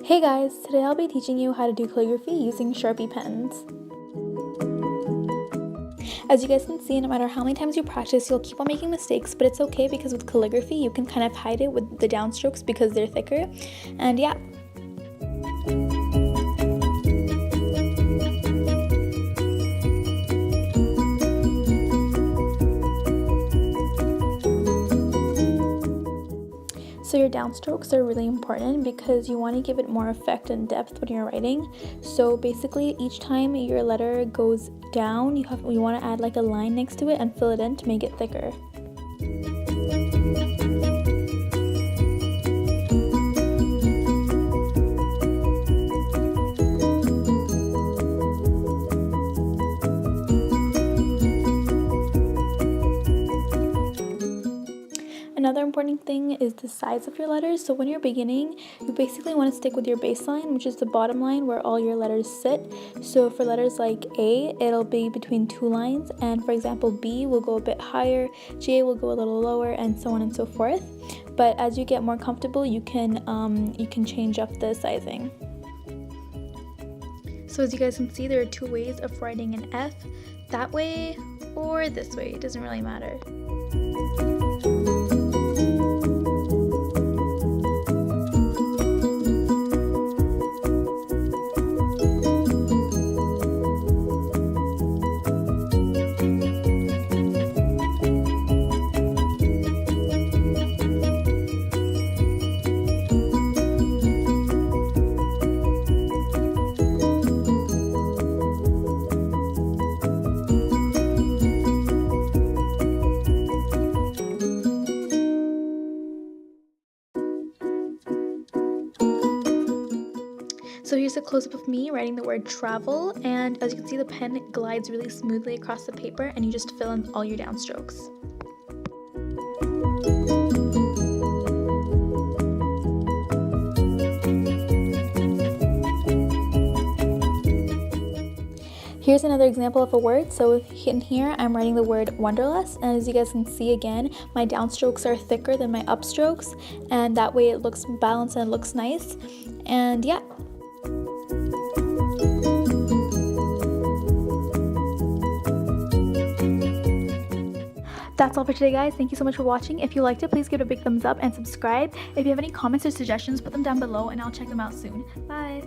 Hey guys, today I'll be teaching you how to do calligraphy using Sharpie pens. As you guys can see, no matter how many times you practice, you'll keep on making mistakes, but it's okay because with calligraphy, you can kind of hide it with the downstrokes because they're thicker. And yeah. So your downstrokes are really important because you want to give it more effect and depth when you're writing. So basically each time your letter goes down, you want to add like a line next to it and fill it in to make it thicker. Another important thing is the size of your letters. So when you're beginning, you basically want to stick with your baseline, which is the bottom line where all your letters sit. So for letters like A, it'll be between two lines, and for example B will go a bit higher, J will go a little lower, and so on and so forth. But as you get more comfortable, you can change up the sizing. So as you guys can see, there are two ways of writing an F, that way or this way, it doesn't really matter. So here's a close-up of me writing the word travel, and as you can see, the pen glides really smoothly across the paper and you just fill in all your downstrokes. Here's another example of a word. So in here, I'm writing the word wonderlust, and as you guys can see again, my downstrokes are thicker than my upstrokes, and that way it looks balanced and it looks nice. And yeah. That's all for today, guys. Thank you so much for watching. If you liked it, please give it a big thumbs up and subscribe. If you have any comments or suggestions, put them down below and I'll check them out soon. Bye!